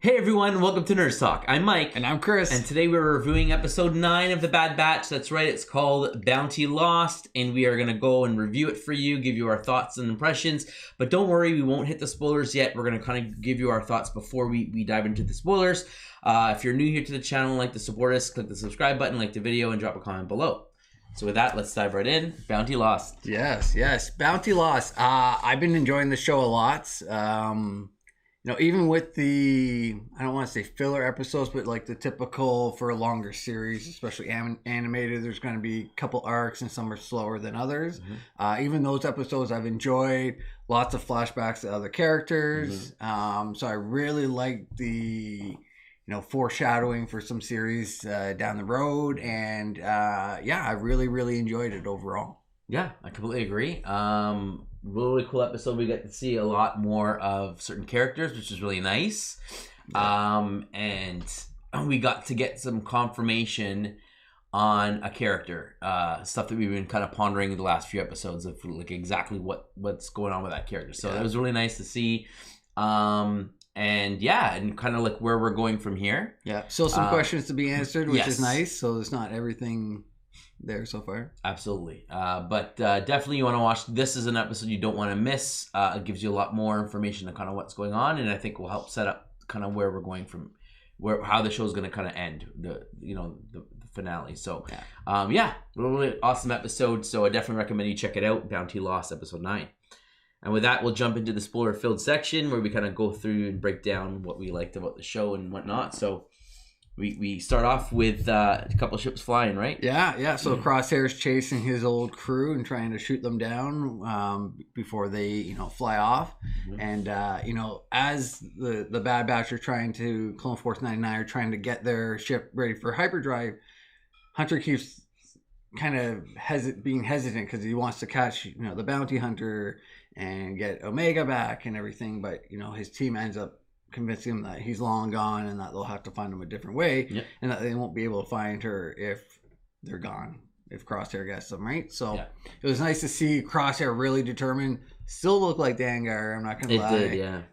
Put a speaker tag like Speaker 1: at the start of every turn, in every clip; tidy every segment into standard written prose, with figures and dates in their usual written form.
Speaker 1: Hey everyone, welcome to Nerd Talk. I'm Mike.
Speaker 2: And I'm Chris.
Speaker 1: And today we're reviewing episode 9 of The Bad Batch. That's right, it's called Bounty Lost. And we are going to go and review it for you, give you our thoughts and impressions. But don't worry, we won't hit the spoilers yet. We're going to kind of give you our thoughts before we dive into the spoilers. If you're new here to the channel and like to support us, click the subscribe button, like the video, and drop a comment below. So with that, let's dive right in. Bounty Lost.
Speaker 2: Yes. Bounty Lost. I've been enjoying the show a lot. Even with the, I don't want to say filler episodes, but like the typical for a longer series, especially animated, there's going to be a couple arcs and some are slower than others. Mm-hmm. Even those episodes I've enjoyed. Lots of flashbacks to other characters. Mm-hmm. So I really like the, foreshadowing for some series down the road. And I really enjoyed it overall.
Speaker 1: Yeah, I completely agree. Really cool episode. We get to see a lot more of certain characters, which is really nice. And we got to get some confirmation on a character, stuff that we've been kind of pondering in the last few episodes of like exactly what's going on with that character. So that was really nice to see. And kind of like where we're going from here. Yeah.
Speaker 2: Still some questions to be answered, which is nice. So it's not everything there so far.
Speaker 1: Absolutely. But definitely you want to watch. This is an episode you don't want to miss. It gives you a lot more information on kind of what's going on, and I think will help set up kind of where we're going from, how the show is going to kind of end, the finale. So really awesome episode. So I definitely recommend you check it out. Bounty Lost, episode 9. And with that, we'll jump into the spoiler-filled section where we kind of go through and break down what we liked about the show and whatnot. So we start off with a couple ships flying, right?
Speaker 2: Yeah. So Crosshair's chasing his old crew and trying to shoot them down before they, fly off. Mm-hmm. And, as the Bad Batch are trying to, Clone Force 99 are trying to get their ship ready for hyperdrive, Hunter keeps kind of being hesitant because he wants to catch, the bounty hunter and get Omega back and everything. But, his team ends up convincing him that he's long gone and that they'll have to find him a different way, and that they won't be able to find her if they're gone, if Crosshair gets them, right? So it was nice to see Crosshair really determined. Still look like Dangar, I'm not gonna lie.
Speaker 1: It did,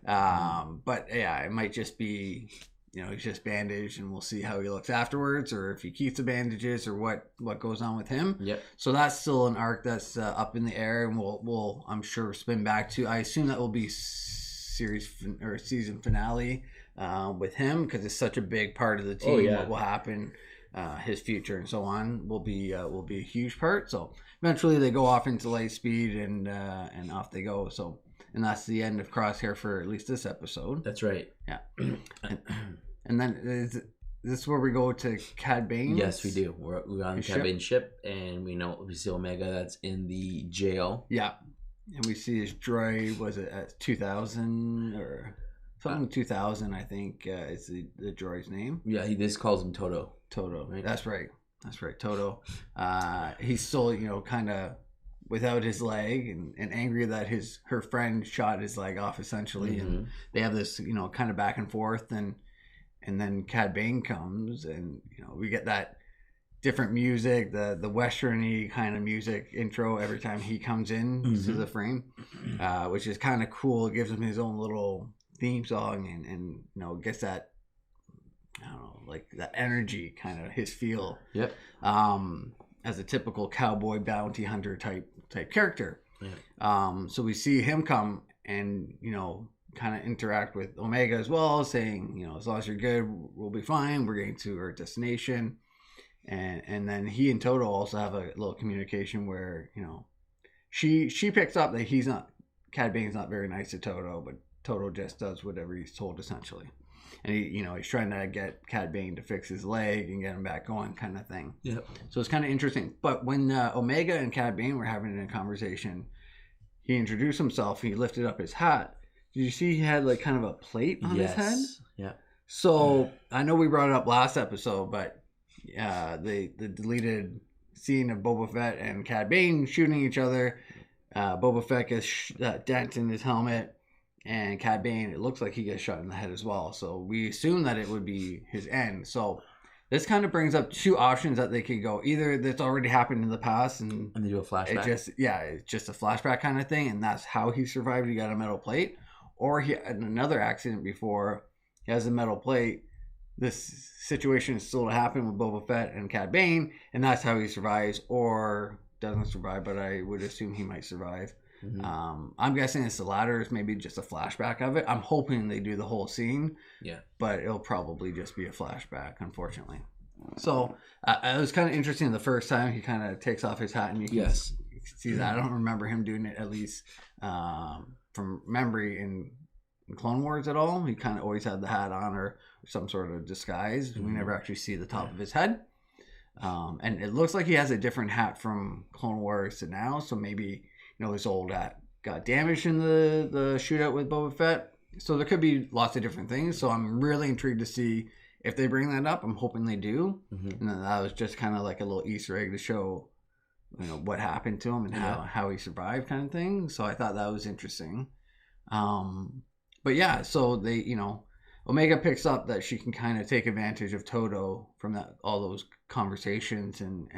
Speaker 2: but it might just be, he's just bandaged, and we'll see how he looks afterwards, or if he keeps the bandages, or what goes on with him. So that's still an arc that's up in the air, and we'll I'm sure spin back to. I assume that will be season finale with him, because it's such a big part of the team. What will happen, his future and so on will be a huge part. So eventually they go off into light speed and off they go. So, and that's the end of Crosshair for at least this episode.
Speaker 1: That's right.
Speaker 2: Yeah. And then is this where we go to Cad Bane?
Speaker 1: Yes, we do. We're on Cad Bane's ship, and we see Omega that's in the jail.
Speaker 2: Yeah. And we see his droid, was it at 2000 or something? 2000, I think, is the droid's name.
Speaker 1: Yeah, he just calls him Toto.
Speaker 2: Toto, right? That's right, Toto. He's still, kind of without his leg and angry that her friend shot his leg off, essentially. Mm-hmm. And they have this, kind of back and forth. And then Cad Bane comes, and, we get that different music, the western-y kind of music intro every time he comes in to the frame, which is kind of cool. It gives him his own little theme song and gets that, I don't know, like that energy, kind of his feel.
Speaker 1: Yep.
Speaker 2: As a typical cowboy bounty hunter type character. Yeah. So we see him come and, kind of interact with Omega as well, saying, as long as you're good, we'll be fine. We're getting to our destination. And then he and Toto also have a little communication where, she picks up that Cad Bane's not very nice to Toto, but Toto just does whatever he's told, essentially. And he's trying to get Cad Bane to fix his leg and get him back going, kind of thing.
Speaker 1: Yep.
Speaker 2: So it's kind of interesting. But when Omega and Cad Bane were having a conversation, he introduced himself. He lifted up his hat. Did you see he had like kind of a plate on his head?
Speaker 1: Yeah.
Speaker 2: So I know we brought it up last episode, but the deleted scene of Boba Fett and Cad Bane shooting each other. Boba Fett gets dent in his helmet, and Cad Bane, it looks like he gets shot in the head as well. So we assume that it would be his end. So this kind of brings up two options that they could go. Either that's already happened in the past, and
Speaker 1: they do a flashback.
Speaker 2: It's just a flashback kind of thing, and that's how he survived. He got a metal plate, or he had another accident before, he has a metal plate. This situation is still to happen with Boba Fett and Cad Bane, and that's how he survives or doesn't survive. But I would assume he might survive. I'm guessing it's the latter. It's maybe just a flashback of it. I'm hoping they do the whole scene.
Speaker 1: Yeah.
Speaker 2: But it'll probably just be a flashback, unfortunately. So it was kind of interesting the first time he kind of takes off his hat and you can see that. I don't remember him doing it, at least from memory in Clone Wars at all. He kind of always had the hat on or some sort of disguise. We never actually see the top of his head. And it looks like he has a different hat from Clone Wars to now. So maybe, his old hat got damaged in the shootout with Boba Fett. So there could be lots of different things. So I'm really intrigued to see if they bring that up. I'm hoping they do. And then that was just kind of like a little Easter egg to show, what happened to him and how he survived, kind of thing. So I thought that was interesting. But yeah, so they, Omega picks up that she can kind of take advantage of Todo from all those conversations and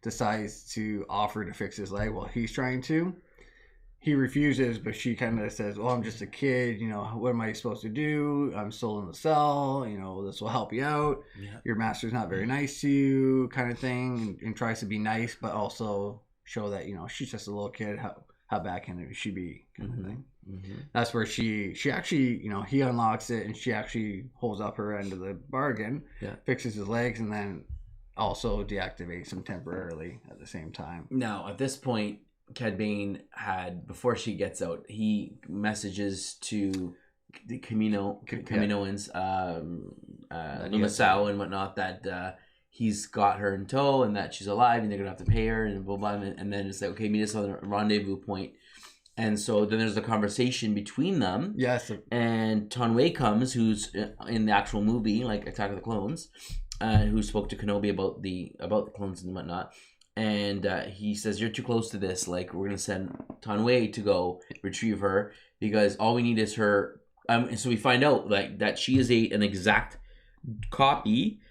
Speaker 2: decides to offer to fix his leg while he's trying to. He refuses, but she kind of says, well, I'm just a kid, what am I supposed to do? I'm still in the cell, this will help you out. Yeah. Your master's not very nice to you, kind of thing, and tries to be nice, but also show that, she's just a little kid. How bad can she be, kind of thing. That's where she actually, he unlocks it and she actually holds up her end of the bargain, fixes his legs, and then also deactivates him temporarily at the same time.
Speaker 1: Now, at this point, Cad Bane before she gets out, he messages to the Kaminoans, Lumasao and whatnot, that he's got her in tow and that she's alive and they're going to have to pay her and blah, blah, and then it's like, okay, meet us on the rendezvous point. And so then there's a conversation between them.
Speaker 2: Yes.
Speaker 1: And Tonway comes, who's in the actual movie, like Attack of the Clones, who spoke to Kenobi about the clones and whatnot. And he says, you're too close to this. Like, we're going to send Tonway to go retrieve her because all we need is her. And so we find out that she is an exact copy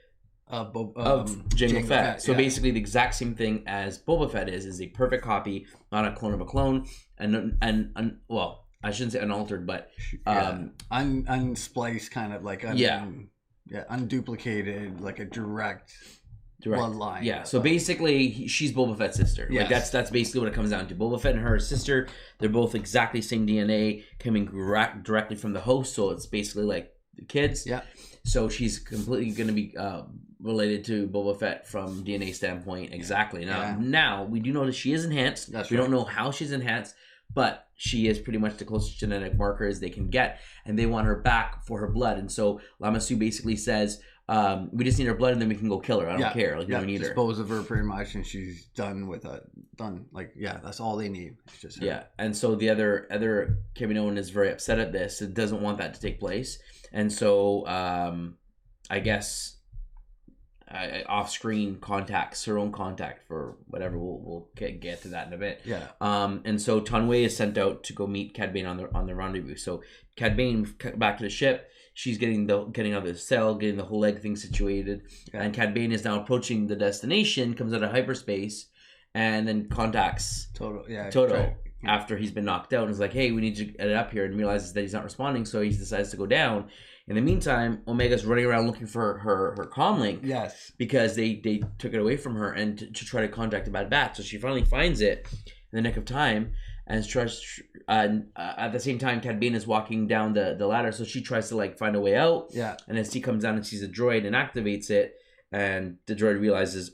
Speaker 1: of Jango Fett. So basically the exact same thing as Boba Fett is a perfect copy, not a clone of a clone. And well, I shouldn't say unaltered, but
Speaker 2: unspliced, kind of like unduplicated, like a direct bloodline.
Speaker 1: Yeah, so basically she's Boba Fett's sister. Yes. Like that's basically what it comes down to. Boba Fett and her sister, they're both exactly same DNA coming directly from the host, so it's basically like the kids.
Speaker 2: Yeah.
Speaker 1: So she's completely going to be related to Boba Fett from DNA standpoint. Exactly. Now we do know that she is enhanced. We don't know how she's enhanced, but she is pretty much the closest genetic marker as they can get, and they want her back for her blood. And so Lama Su basically says, we just need her blood and then we can go kill her. I don't care. Like, we don't need her.
Speaker 2: Dispose of her pretty much, and she's done with it. That's all they need. It's just her.
Speaker 1: Yeah. And so the other Kaminoan is very upset at this. It doesn't want that to take place. And so I guess off-screen contacts her own contact for whatever. We'll get to that in a bit.
Speaker 2: Yeah.
Speaker 1: And so Tonway is sent out to go meet Cad Bane on the rendezvous. So Cad Bane back to the ship. She's getting out of the cell, getting the whole leg thing situated, and Cad Bane is now approaching the destination. Comes out of hyperspace, and then contacts Todo after he's been knocked out, and is like, "Hey, we need you to get up here," and realizes that he's not responding, so he decides to go down. In the meantime, Omega's running around looking for her comlink.
Speaker 2: Yes,
Speaker 1: because they took it away from her, and to try to contact the Bad Batch. So she finally finds it in the nick of time. And tries at the same time, Cad Bane is walking down the ladder, so she tries to find a way out.
Speaker 2: Yeah.
Speaker 1: And as he comes down and sees a droid and activates it, and the droid realizes,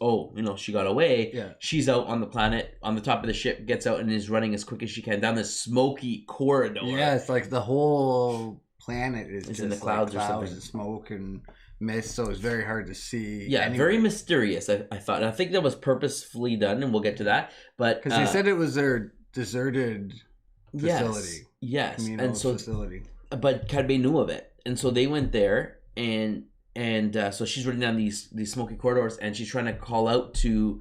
Speaker 1: she got away.
Speaker 2: Yeah.
Speaker 1: She's out on the planet, on the top of the ship, gets out and is running as quick as she can down this smoky corridor.
Speaker 2: Yeah, it's like the whole planet is just
Speaker 1: in the clouds or something,
Speaker 2: and smoke and mist, so it's very hard to see.
Speaker 1: Yeah, very mysterious. I thought. I think that was purposefully done, and we'll get to that. But
Speaker 2: because they said it was their deserted facility.
Speaker 1: Yes.
Speaker 2: Kamino's
Speaker 1: and so
Speaker 2: facility.
Speaker 1: But Cad Bane knew of it, and so they went there, and so she's running down these smoky corridors, and she's trying to call out to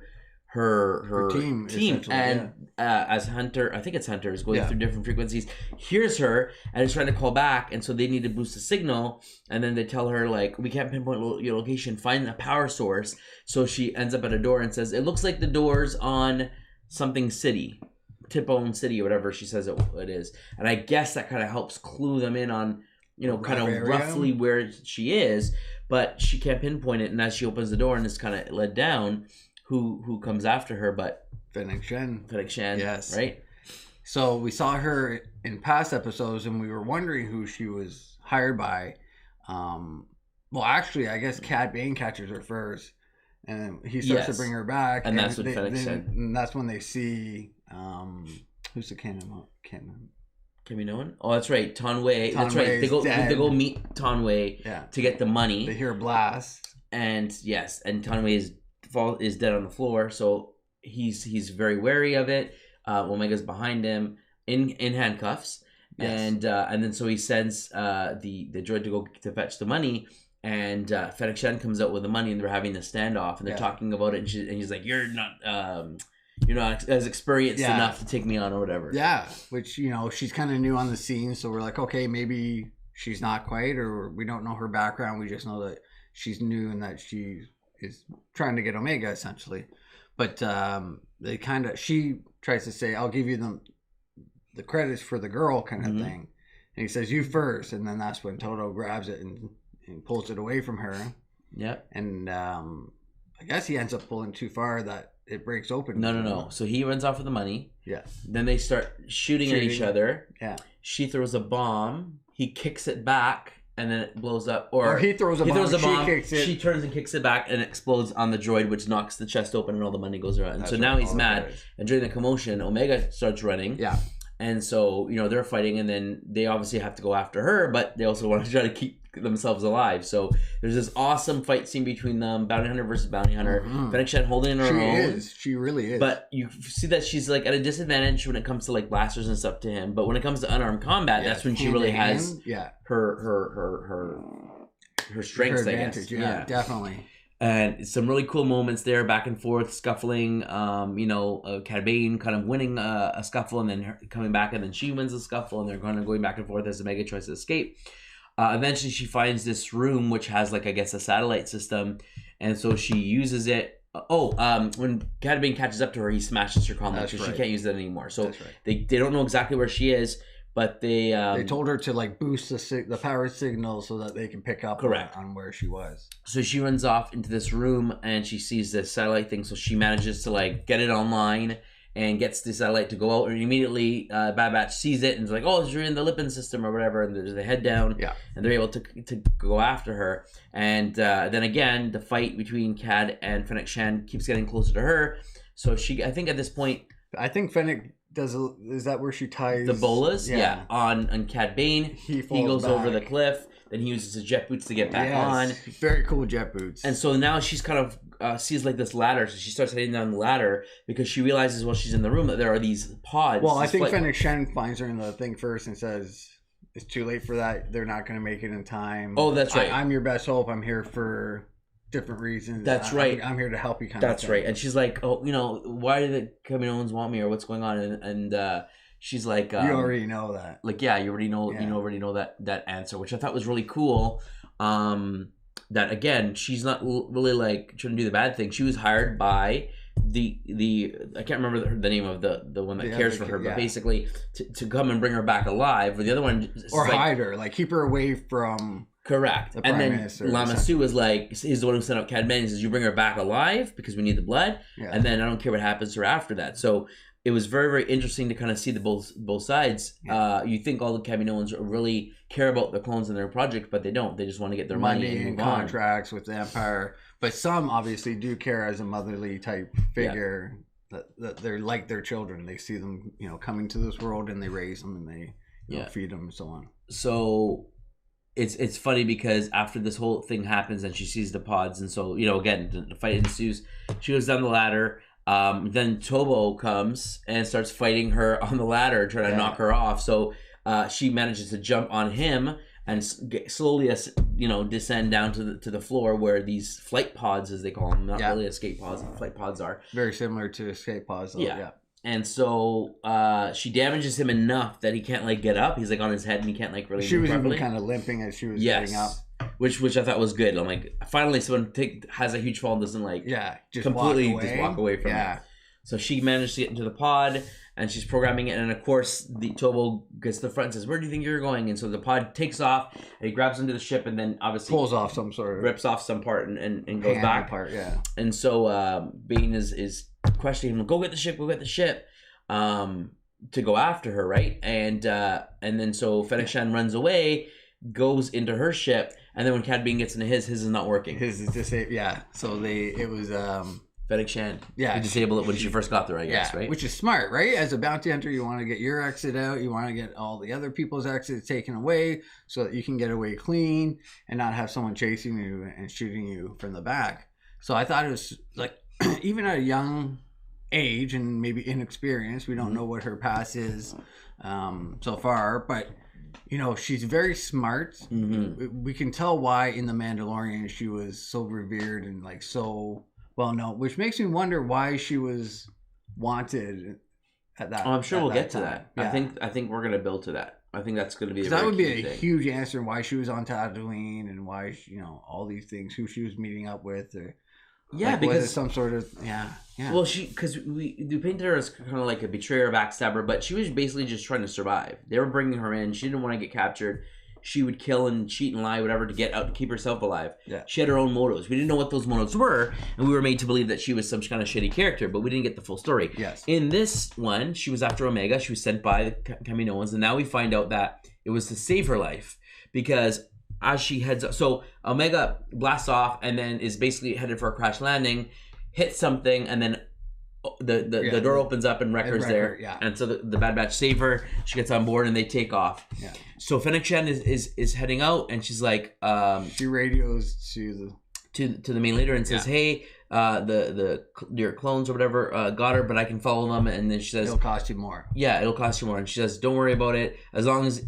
Speaker 1: her team, and as Hunter, I think it's Hunter, is going through different frequencies, hears her and is trying to call back, and so they need to boost the signal, and then they tell her we can't pinpoint your location, find a power source. So she ends up at a door and says, it looks like the door's on something city. Tipone City or whatever she says it is, and I guess that kind of helps clue them in on kind of
Speaker 2: area.
Speaker 1: roughly where she is, but she can't pinpoint it. And as she opens the door and is kind of led down, who comes after her but
Speaker 2: Fennec Shen.
Speaker 1: Yes. Right?
Speaker 2: So we saw her in past episodes, and we were wondering who she was hired by. Well, actually, I guess Cad Bane catches her first, and he starts to bring her back.
Speaker 1: And that's what Fennec said.
Speaker 2: And that's when they see, who's the Cannon?
Speaker 1: Caminoan? Oh, that's right. Tanwei. That's right. They go meet Tanwei to get the money.
Speaker 2: They hear a blast.
Speaker 1: And yes, and Tanwei is dead on the floor, so he's very wary of it. Omega's behind him in handcuffs. Yes. And then so he sends the droid to go to fetch the money, and Fennec Shen comes out with the money, and they're having this standoff, and they're talking about it, and he's like, you're not as experienced enough to take me on or whatever. Yeah,
Speaker 2: which she's kind of new on the scene, so we're like, okay, maybe she's not quite, or we don't know her background. We just know that she's new and that she is trying to get Omega essentially. But she tries to say, I'll give you the credits for the girl kind of thing. And he says, you first. And then that's when Todo grabs it and pulls it away from her.
Speaker 1: Yep.
Speaker 2: And I guess he ends up pulling too far that it breaks open.
Speaker 1: No. So he runs off with the money.
Speaker 2: Yeah.
Speaker 1: Then they start shooting at each other.
Speaker 2: Yeah.
Speaker 1: She throws a bomb. He kicks it back. And then it blows up. Or
Speaker 2: he throws a bomb. She kicks it.
Speaker 1: She turns and kicks it back and it explodes on the droid, which knocks the chest open and all the money goes around. And so now he's mad. And during the commotion, Omega starts running.
Speaker 2: Yeah.
Speaker 1: And so, they're fighting, and then they obviously have to go after her, but they also want to try to keep themselves alive. So there's this awesome fight scene between them, bounty hunter versus bounty hunter. Fennec Shen holding her own.
Speaker 2: She really is.
Speaker 1: But you see that she's like at a disadvantage when it comes to like blasters and stuff to him. But when it comes to unarmed combat, that's when she really has her strengths, I guess.
Speaker 2: Yeah, definitely.
Speaker 1: And some really cool moments there, back and forth, scuffling. Cad Bane kind of winning a scuffle, and then her coming back, and then she wins the scuffle, and they're going back and forth as Omega tries to escape. Eventually, she finds this room which has like, I guess, a satellite system, and so she uses it. When Cad Bane catches up to her, he smashes her comm because she can't use it anymore. So they don't know exactly where she is. But they
Speaker 2: told her to like boost the power signal so that they can pick up on where she was.
Speaker 1: So she runs off into this room and she sees this satellite thing. So she manages to like get it online and gets the satellite to go out. And immediately Bad Batch sees it and is like, "Oh, you're in the Lipin system or whatever." And they head down.
Speaker 2: Yeah.
Speaker 1: And they're able to go after her. And then again, the fight between Cad and Fennec Shen keeps getting closer to her. So I think at this point,
Speaker 2: Fennec is that where she ties
Speaker 1: the bolas? Yeah. On Cad Bane. He goes over the cliff. Then he uses his jet boots to get back on.
Speaker 2: Very cool jet boots.
Speaker 1: And so now she's kind of sees like this ladder, so she starts heading down the ladder because she realizes while she's in the room that there are these pods.
Speaker 2: Well, I think Fennec Shen finds her in the thing first and says, "It's too late for that. They're not going to make it in time."
Speaker 1: Oh, that's right.
Speaker 2: I'm your best hope. I'm here for different reasons.
Speaker 1: That's right.
Speaker 2: I'm here to help you.
Speaker 1: That's right. And she's like, "Oh, why do the Kaminoans want me, or what's going on?" And she's like,
Speaker 2: "You already know that."
Speaker 1: Like, yeah, you already know. Yeah. You already know that answer, which I thought was really cool. That again, she's not really like trying to do the bad thing. She was hired by the I can't remember the name of the one that cares for her, but basically to come and bring her back alive. Or the other one,
Speaker 2: or hide her, like keep her away from.
Speaker 1: Correct. And then Lama Su is like, he's the one who sent out Cad Bane. He says, "You bring her back alive because we need the blood." Yeah. And then I don't care what happens to her after that. So it was very, very interesting to kind of see the both sides. Yeah. You think all the Kaminoans really care about the clones and their project, but they don't. They just want to get their money and
Speaker 2: contracts with the Empire. But some obviously do care as a motherly type figure. Yeah. That they're like their children. They see them, coming to this world, and they raise them and they feed them and so on.
Speaker 1: So it's funny because after this whole thing happens and she sees the pods, and so again the fight ensues. She goes down the ladder. Then Tobo comes and starts fighting her on the ladder, trying to knock her off. So she manages to jump on him and slowly descend down to the floor where these flight pods, as they call them, not really escape pods, flight pods are
Speaker 2: very similar to escape pods though. Yeah.
Speaker 1: And so she damages him enough that he can't get up. He's on his head and he can't really.
Speaker 2: She was even kind of limping as she was getting up,
Speaker 1: which I thought was good. I'm like, finally someone has a huge fall and doesn't just completely walk away from it. So she managed to get into the pod, and she's programming it. And of course, the Tobo gets to the front and says, "Where do you think you're going?" And so the pod takes off, and he grabs into the ship, and then obviously
Speaker 2: pulls off some sort of
Speaker 1: rips off some part and goes back.
Speaker 2: Part, yeah.
Speaker 1: And so Bane is questioning him, "Go get the ship, go get the ship," to go after her, right? And then so Fennec Shand runs away, goes into her ship, and then when Cad Bane gets into his is not working.
Speaker 2: His is disabled. Yeah. So it was
Speaker 1: Fennec Shand.
Speaker 2: Yeah.
Speaker 1: He disabled it when she first got there, I guess, right?
Speaker 2: Which is smart, right? As a bounty hunter, you want to get your exit out. You want to get all the other people's exits taken away so that you can get away clean and not have someone chasing you and shooting you from the back. So I thought it was like, even at a young age and maybe inexperienced, we don't know what her past is so far, but you know, she's very smart. We can tell why in The Mandalorian she was so revered and like so well known, which makes me wonder why she was wanted at that.
Speaker 1: I'm sure we'll get to
Speaker 2: time.
Speaker 1: that.
Speaker 2: Yeah.
Speaker 1: I think we're gonna build to that. I think that's gonna be
Speaker 2: that would be a
Speaker 1: thing.
Speaker 2: huge answer why she was on Tatooine and why she, you know, all these things, who she was meeting up with, or like, because some sort of yeah.
Speaker 1: Well, because we painted her as kind of like a betrayer, backstabber, but she was basically just trying to survive. They were bringing her in. She didn't want to get captured. She would kill and cheat and lie, whatever, to get out, to keep herself alive.
Speaker 2: Yeah.
Speaker 1: She had her own motives. We didn't know what those motives were, and we were made to believe that she was some kind of shitty character, but we didn't get the full story.
Speaker 2: Yes.
Speaker 1: In this one, she was after Omega. She was sent by the Kaminoans, and now we find out that it was to save her life, because as she heads up, so Omega blasts off and then is basically headed for a crash landing, hits something, and then the door opens up and Wrecker's there.
Speaker 2: Yeah.
Speaker 1: And so the Bad Batch save her. She gets on board and they take off.
Speaker 2: Yeah.
Speaker 1: So Fennec Shand is heading out, and she's like,
Speaker 2: she radios to
Speaker 1: the main leader and says, "Hey, your clones or whatever got her, but I can follow them." And then she says,
Speaker 2: "It'll cost you more."
Speaker 1: Yeah, it'll cost you more. And she says, "Don't worry about it. As long as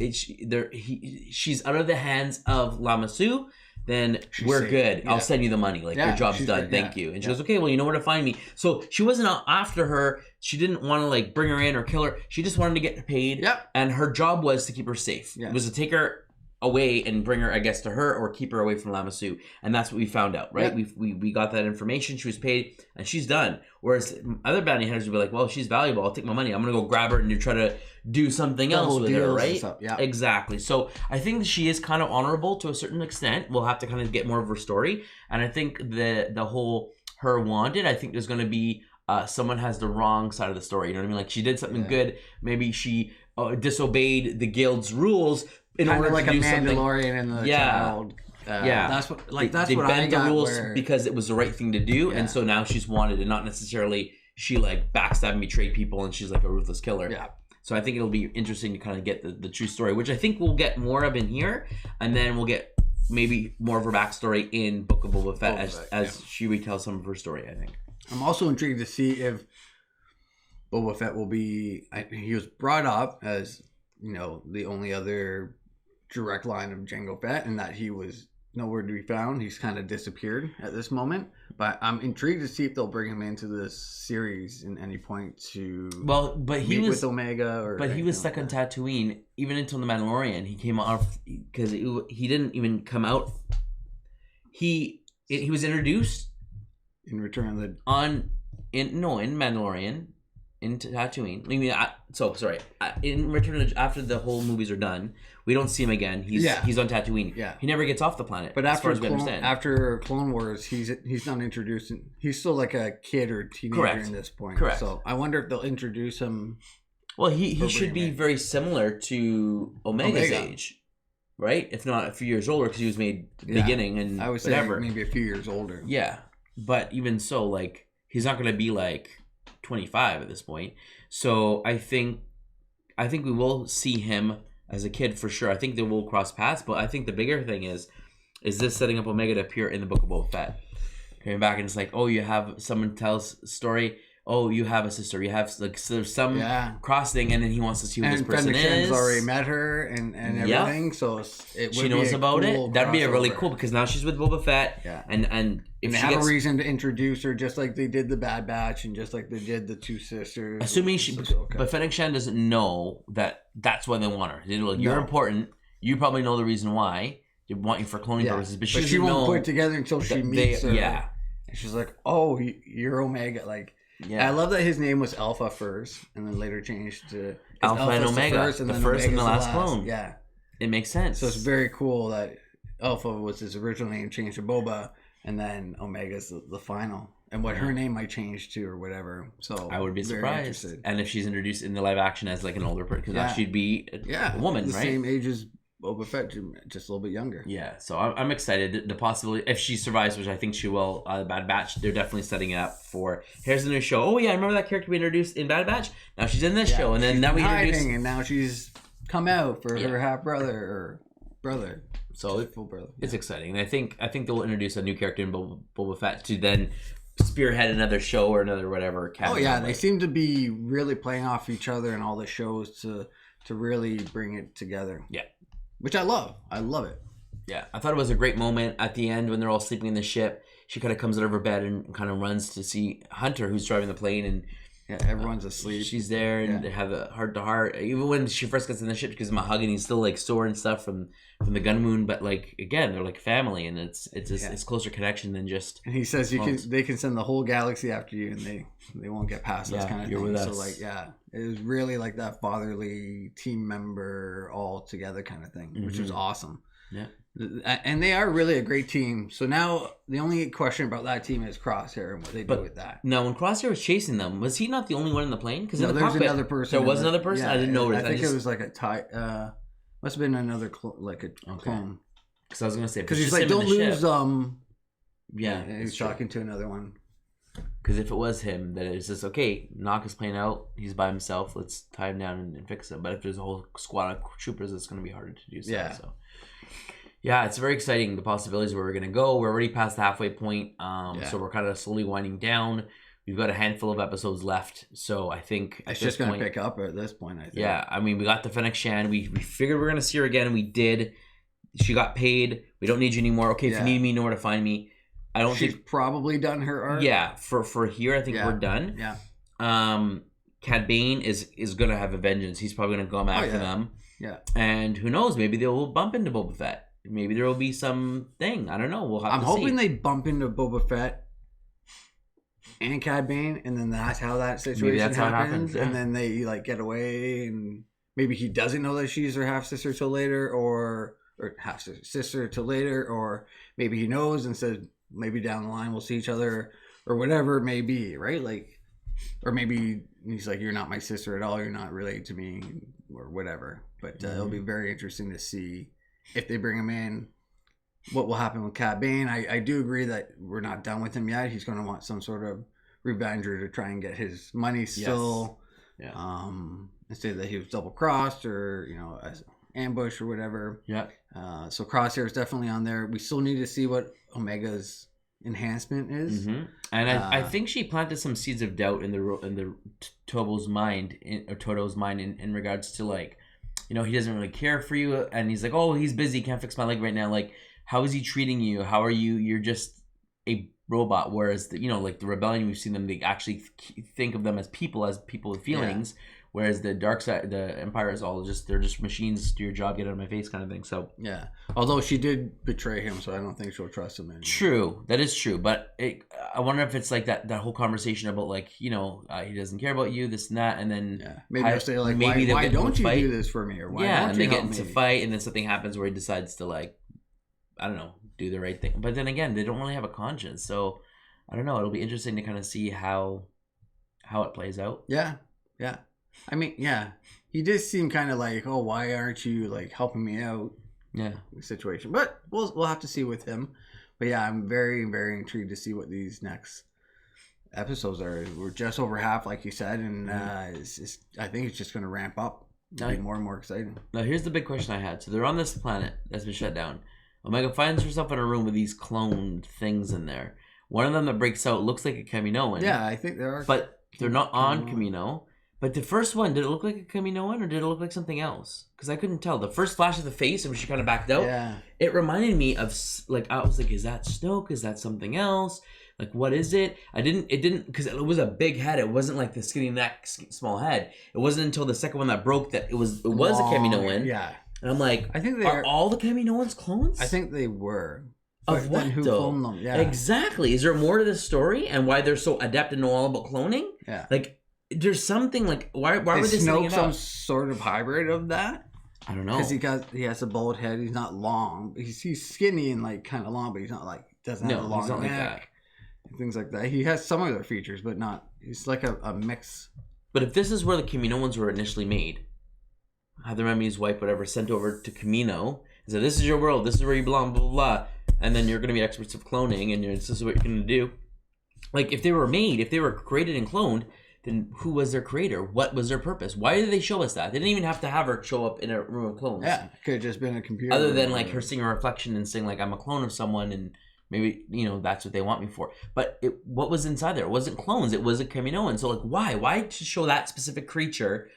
Speaker 1: she's out of the hands of Lama Su, then we're safe. Good. Yeah. I'll send you the money. Like, your job's done. Thank you." And she goes, "Okay, well, you know where to find me." So she wasn't out after her. She didn't want to like bring her in or kill her. She just wanted to get paid.
Speaker 2: Yep.
Speaker 1: And her job was to keep her safe.
Speaker 2: Yeah.
Speaker 1: It was to take her away and bring her, I guess, to her, or keep her away from Lama Su. And that's what we found out, right? Yep. We got that information. She was paid and she's done. Whereas other bounty hunters would be like, "Well, she's valuable. I'll take my money. I'm going to go grab her and try to do something else with her," right?
Speaker 2: Yeah,
Speaker 1: exactly. So I think that she is kind of honorable to a certain extent. We'll have to kind of get more of her story. And I think the whole her wanted, I think there's going to be someone has the wrong side of the story. You know what I mean? Like, she did something good. Maybe she disobeyed the guild's rules in order
Speaker 2: like
Speaker 1: to do
Speaker 2: a
Speaker 1: something.
Speaker 2: Mandalorian and the child.
Speaker 1: That's
Speaker 2: what
Speaker 1: they
Speaker 2: what
Speaker 1: bent
Speaker 2: I got
Speaker 1: the rules because it was the right thing to do, and so now she's wanted, and not necessarily she like backstabbed and betrayed people, and she's like a ruthless killer.
Speaker 2: Yeah.
Speaker 1: So I think it'll be interesting to kind of get the true story, which I think we'll get more of in here, and then we'll get maybe more of her backstory in Book of Boba Fett as she retells some of her story, I think.
Speaker 2: I'm also intrigued to see if Boba Fett will be. He was brought up as, you know, the only other direct line of Jango Fett, and that he was nowhere to be found. He's kind of disappeared at this moment. But I'm intrigued to see if they'll bring him into this series in any point to
Speaker 1: but he was
Speaker 2: with Omega.
Speaker 1: But he was stuck on Tatooine even until The Mandalorian. He came off because he didn't even come out. He was introduced
Speaker 2: in Return of the
Speaker 1: in Mandalorian. Into Tatooine. I mean, in Return of, after the whole movies are done, we don't see him again. He's on Tatooine.
Speaker 2: Yeah,
Speaker 1: he never gets off the planet.
Speaker 2: But after Clone Wars, he's not introduced. He's still like a kid or teenager in this point.
Speaker 1: Correct.
Speaker 2: So I wonder if they'll introduce him.
Speaker 1: Well, he should be very similar to Omega's age, right? If not a few years older, because he was made beginning and
Speaker 2: I would say maybe a few years older.
Speaker 1: Yeah, but even so, like, he's not going to be like 25 at this point. So I think we will see him as a kid for sure. I think they will cross paths, but I think the bigger thing is this setting up Omega to appear in the Book of Boba Fett. Coming back and it's like, oh, you have someone tells a story. Oh, you have a sister. You have like so there's some crossing, and then he wants to see who this person is.
Speaker 2: Already met her and everything, so
Speaker 1: she knows about it. That'd be a really cool, because now she's with Boba Fett, and if
Speaker 2: they
Speaker 1: she
Speaker 2: have a reason to introduce her, just like they did the Bad Batch, and just like they did the two sisters.
Speaker 1: Assuming but Fennec Shand doesn't know that's why they want her. They're like, you're important. You probably know the reason why they want you for cloning purposes, but she
Speaker 2: won't put it together until she meets her.
Speaker 1: Yeah,
Speaker 2: and she's like, oh, you're Omega, like.
Speaker 1: Yeah.
Speaker 2: I love that his name was Alpha first, and then later changed to
Speaker 1: Alpha and
Speaker 2: Alpha's
Speaker 1: Omega,
Speaker 2: and
Speaker 1: the
Speaker 2: then
Speaker 1: first and the
Speaker 2: Omega's
Speaker 1: last clone.
Speaker 2: Yeah,
Speaker 1: It makes sense.
Speaker 2: so it's very cool that Alpha was his original name, changed to Boba, and then Omega's the final, and what her name might change to or whatever. So
Speaker 1: I would be
Speaker 2: very
Speaker 1: surprised.
Speaker 2: interested.
Speaker 1: And if she's introduced in the live action as like an older person, because she'd be a woman,
Speaker 2: the
Speaker 1: right?
Speaker 2: same age as Boba Fett, just a little bit younger.
Speaker 1: Yeah, so I'm excited. The possibility, if she survives, which I think she will, Bad Batch, they're definitely setting it up for, here's the new show. Oh yeah, remember that character we introduced in Bad Batch? Now she's in this show, and then now we introduce...
Speaker 2: and now she's come out for her half brother or brother.
Speaker 1: So
Speaker 2: full brother.
Speaker 1: It's exciting, and I think they'll introduce a new character in Boba Fett to then spearhead another show or another whatever.
Speaker 2: Oh yeah, they seem to be really playing off each other in all the shows to really bring it together.
Speaker 1: Yeah.
Speaker 2: Which I love. I love it.
Speaker 1: Yeah, I thought it was a great moment at the end when they're all sleeping in the ship. She kind of comes out of her bed and kind of runs to see Hunter, who's driving the plane, and
Speaker 2: everyone's asleep.
Speaker 1: She's there, and they have a heart-to-heart. Even when she first gets in the ship, she gives him a hug, and he's still like sore and stuff from the gun wound. But like again, they're like family, and it's closer connection than just.
Speaker 2: And he says they can send the whole galaxy after you, and they won't get past us kind of
Speaker 1: you're
Speaker 2: thing.
Speaker 1: With
Speaker 2: so
Speaker 1: us.
Speaker 2: like it was really like that fatherly team member all together kind of thing, which was awesome.
Speaker 1: Yeah.
Speaker 2: And they are really a great team. So now the only question about that team is Crosshair and what they do with that.
Speaker 1: Now, when Crosshair was chasing them, was he not the only one in the plane? Because
Speaker 2: no,
Speaker 1: in the
Speaker 2: there was
Speaker 1: cockpit,
Speaker 2: another person.
Speaker 1: There was another person. I didn't notice.
Speaker 2: I think it was like a tie. Must have been another clone.
Speaker 1: Because I was gonna say
Speaker 2: because he's like, don't lose.
Speaker 1: Yeah,
Speaker 2: he's talking to another one.
Speaker 1: Because if it was him, then it's just okay. Knock is playing out. He's by himself. Let's tie him down and fix him. But if there's a whole squad of troopers, it's going to be harder to do so.
Speaker 2: Yeah.
Speaker 1: So, yeah, it's very exciting. The possibilities where we're going to go. We're already past the halfway point. So we're kind of slowly winding down. We've got a handful of episodes left. So I think
Speaker 2: it's just going to pick up at this point. I think.
Speaker 1: Yeah, I mean, we got the Fennec Shan. We figured we were going to see her again. We did. She got paid. We don't need you anymore. Okay, if you need me, you know where to find me. I don't
Speaker 2: She's
Speaker 1: think
Speaker 2: probably done her arc.
Speaker 1: Yeah, for here, I think we're done.
Speaker 2: Yeah.
Speaker 1: Cad Bane is gonna have a vengeance. He's probably gonna come after them.
Speaker 2: Yeah.
Speaker 1: And who knows? Maybe they'll bump into Boba Fett. Maybe there will be some thing. I don't know. We'll have
Speaker 2: I'm
Speaker 1: to
Speaker 2: hoping
Speaker 1: see.
Speaker 2: they bump into Boba Fett and Cad Bane, and then that's how that situation happens. And then they like get away, and maybe he doesn't know that she's her half sister till later, or half sister till later, or maybe he knows and says, maybe down the line we'll see each other or whatever it may be, right? Like, or maybe he's like, you're not my sister at all, you're not related to me or whatever. But it'll be very interesting to see if they bring him in, what will happen with Cad Bane. I do agree that we're not done with him yet. He's going to want some sort of revenge or to try and get his money still.
Speaker 1: Yes.
Speaker 2: And say that he was double crossed or as ambush or whatever.
Speaker 1: Yeah.
Speaker 2: So Crosshair is definitely on there. We still need to see what Omega's enhancement is.
Speaker 1: Mm-hmm. And I think she planted some seeds of doubt in the Tobo's mind in regards to like, he doesn't really care for you, and he's like, oh, he's busy, can't fix my leg right now. Like, how is he treating you? How are you? You're just a robot. Whereas like the rebellion, we've seen them, they actually think of them as people with feelings. Yeah. Whereas the dark side, the Empire is all they're just machines. Do your job, get out of my face, kind of thing. So
Speaker 2: yeah, although she did betray him, so I don't think she'll trust him anymore.
Speaker 1: True, that is true. But I wonder if it's like that whole conversation about like he doesn't care about you, this and that, and then
Speaker 2: maybe they'll say like, why don't you do this for me, or why don't
Speaker 1: and
Speaker 2: you
Speaker 1: they get
Speaker 2: help
Speaker 1: into
Speaker 2: me?
Speaker 1: fight, and then something happens where he decides to like, I don't know, do the right thing. But then again, they don't really have a conscience, so I don't know. It'll be interesting to kind of see how it plays out.
Speaker 2: Yeah. I mean, he did seem kind of like, oh, why aren't you like helping me out?
Speaker 1: Yeah,
Speaker 2: situation. But we'll have to see with him. But yeah, I'm very, very intrigued to see what these next episodes are. We're just over half, like you said, and I think it's just going to ramp up. It'll be more and more exciting.
Speaker 1: Now, here's the big question I had. So they're on this planet that's been shut down. Omega finds herself in a room with these cloned things in there. One of them that breaks out looks like a Kaminoan.
Speaker 2: Yeah, I think there are.
Speaker 1: But they're not on Kamino. But the first one, did it look like a Kaminoan or did it look like something else? Because I couldn't tell. The first flash of the face, and when she kind of backed out, it reminded me of, like, I was like, is that Snoke? Is that something else? Like, what is it? It didn't, because it was a big head. It wasn't like the skinny neck, small head. It wasn't until the second one that broke that it was a Kaminoan.
Speaker 2: Yeah.
Speaker 1: And I'm like,
Speaker 2: I think
Speaker 1: are all the Kaminoans clones?
Speaker 2: I think they were.
Speaker 1: Of what,
Speaker 2: who
Speaker 1: though?
Speaker 2: cloned them. Yeah,
Speaker 1: Exactly. Is there more to this story and why they're so adept and know all about cloning?
Speaker 2: yeah.
Speaker 1: Like, there's something like why were they
Speaker 2: Is
Speaker 1: setting
Speaker 2: Snoke
Speaker 1: it
Speaker 2: some
Speaker 1: up?
Speaker 2: sort of hybrid of that?
Speaker 1: I don't know.
Speaker 2: Because he has a bald head. He's not long. He's skinny and like kind of long, but he's not like doesn't have a long
Speaker 1: he's not like
Speaker 2: neck.
Speaker 1: that.
Speaker 2: And things like that. He has some other features, but not. He's like a mix.
Speaker 1: But if this is where the Kaminoans were initially made, have the Remy's wife, whatever, sent over to Kamino and said, "This is your world. This is where you belong." Blah blah blah. And then you're going to be experts of cloning, and this is what you're going to do. Like, if they were made, if they were created and cloned, then who was their creator? What was their purpose? Why did they show us that? They didn't even have to have her show up in a room of clones.
Speaker 2: Yeah, could have just been a computer.
Speaker 1: Other than like her seeing a reflection and saying like, I'm a clone of someone, and maybe that's what they want me for. But what was inside there? It wasn't clones. It was a Kaminoan. So like, why? Why to show that specific creature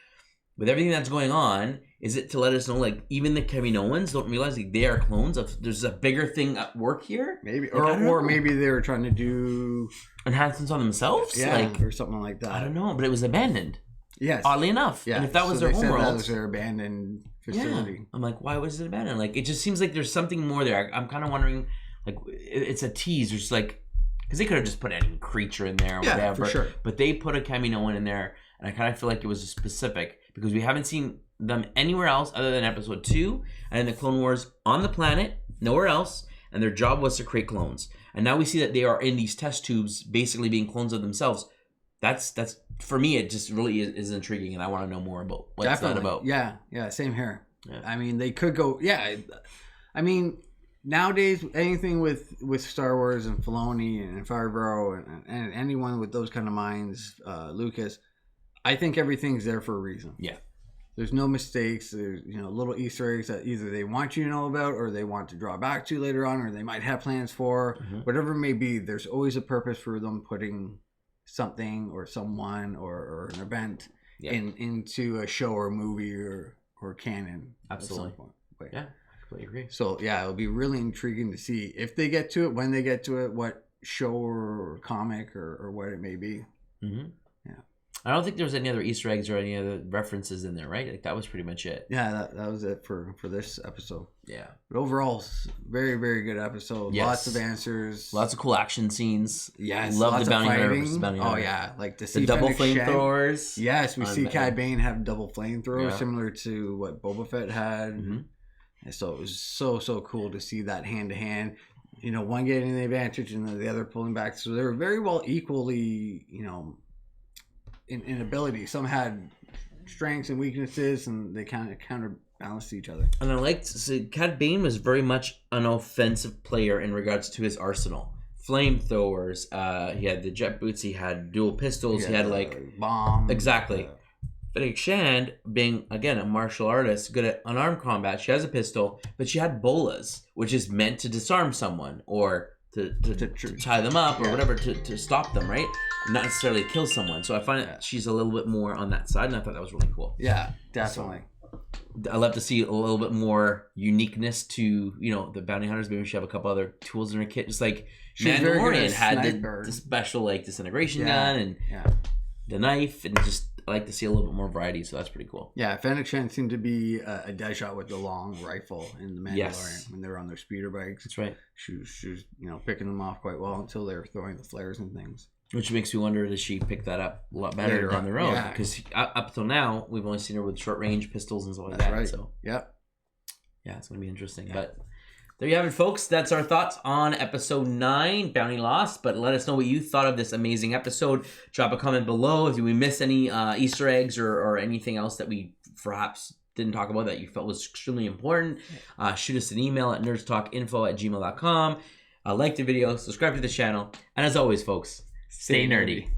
Speaker 1: with everything that's going on? Is it to let us know like even the Kaminoans don't realize like they are clones of? There's a bigger thing at work here.
Speaker 2: Maybe,
Speaker 1: Like,
Speaker 2: or maybe they were trying to do
Speaker 1: enhancements on themselves.
Speaker 2: yeah, or something like that.
Speaker 1: I don't know, but it was abandoned.
Speaker 2: Yes,
Speaker 1: Oddly enough.
Speaker 2: yeah.
Speaker 1: And if that was
Speaker 2: so
Speaker 1: their
Speaker 2: they said
Speaker 1: homeworld,
Speaker 2: that was their abandoned facility.
Speaker 1: yeah. I'm like, why was it abandoned? Like, it just seems like there's something more there. I'm kind of wondering, like, it's a tease. There's like, because they could have just put any creature in there or
Speaker 2: Yeah,
Speaker 1: whatever.
Speaker 2: for sure.
Speaker 1: But they put a Kaminoan in there, and I kind of feel like it was specific because we haven't seen them anywhere else other than episode 2 and in the Clone Wars on the planet, nowhere else. And their job was to create clones. And now we see that they are in these test tubes, basically being clones of themselves. That's for me. It just really is intriguing, and I want to know more about what's
Speaker 2: Definitely.
Speaker 1: that about.
Speaker 2: Yeah, same here.
Speaker 1: Yeah.
Speaker 2: I mean, they could go. Yeah, I mean, nowadays anything with Star Wars and Filoni and Favreau and anyone with those kind of minds, Lucas, I think everything's there for a reason.
Speaker 1: Yeah.
Speaker 2: There's no mistakes. There's little Easter eggs that either they want you to know about or they want to draw back to later on, or they might have plans for.
Speaker 1: Mm-hmm.
Speaker 2: Whatever it may be, there's always a purpose for them putting something or someone or an event into a show or movie or canon.
Speaker 1: Absolutely.
Speaker 2: At some point.
Speaker 1: Yeah, I completely agree.
Speaker 2: So yeah, it'll be really intriguing to see if they get to it, when they get to it, what show or comic or what it may be.
Speaker 1: Mm-hmm.
Speaker 2: Yeah.
Speaker 1: I don't think there's any other Easter eggs or any other references in there, right? Like that was pretty much it.
Speaker 2: Yeah, that was it for this episode.
Speaker 1: Yeah.
Speaker 2: But overall, very, very good episode.
Speaker 1: Yes.
Speaker 2: Lots of answers.
Speaker 1: Lots of cool action scenes.
Speaker 2: Yes.
Speaker 1: Love
Speaker 2: lots
Speaker 1: the bounty
Speaker 2: of
Speaker 1: hunter
Speaker 2: fighting.
Speaker 1: versus bounty
Speaker 2: Oh
Speaker 1: hunter.
Speaker 2: yeah, like
Speaker 1: The double flamethrowers.
Speaker 2: Yes, we see
Speaker 1: on-
Speaker 2: Cad Bane have double flamethrower,
Speaker 1: Yeah.
Speaker 2: similar to what Boba Fett had.
Speaker 1: Mhm.
Speaker 2: And so it was so cool to see that hand to hand. One getting the advantage and the other pulling back. So they were very well equally, in ability. Some had strengths and weaknesses, and they kind of counterbalanced each other.
Speaker 1: And I liked, so Cad Bane was very much an offensive player in regards to his arsenal. Flamethrowers, he had the jet boots, he had dual pistols, he had like
Speaker 2: bomb.
Speaker 1: exactly. Fennec Shand, being again a martial artist, good at unarmed combat, she has a pistol, but she had bolas, which is meant to disarm someone or to tie them up or whatever to stop them, right? Not necessarily kill someone. So I find that she's a little bit more on that side, and I thought that was really cool.
Speaker 2: Yeah, definitely.
Speaker 1: I love to see a little bit more uniqueness to the bounty hunters. Maybe she have a couple other tools in her kit, just like Mandalorian had the special like disintegration gun and the knife, and just I like to see a little bit more variety. So that's pretty cool.
Speaker 2: Yeah, Fennec Shand seemed to be a dead shot with the long rifle in the Mandalorian
Speaker 1: Yes.
Speaker 2: when they were on their speeder bikes.
Speaker 1: That's right.
Speaker 2: She was picking them off quite well until they were throwing the flares and things.
Speaker 1: Which makes me wonder, does she pick that up a lot better
Speaker 2: Later
Speaker 1: down
Speaker 2: on,
Speaker 1: the road?
Speaker 2: yeah.
Speaker 1: Because up till now, we've only seen her with short range pistols and stuff like
Speaker 2: That's
Speaker 1: that.
Speaker 2: right.
Speaker 1: So
Speaker 2: Yep.
Speaker 1: yeah, it's going to be interesting.
Speaker 2: Yeah.
Speaker 1: But there you have it, folks. That's our thoughts on episode 9, Bounty Lost. But let us know what you thought of this amazing episode. Drop a comment below if we missed any Easter eggs or anything else that we perhaps didn't talk about that you felt was extremely important. Shoot us an email at nerdstalkinfo@gmail.com. Like the video, subscribe to the channel. And as always, folks, stay nerdy.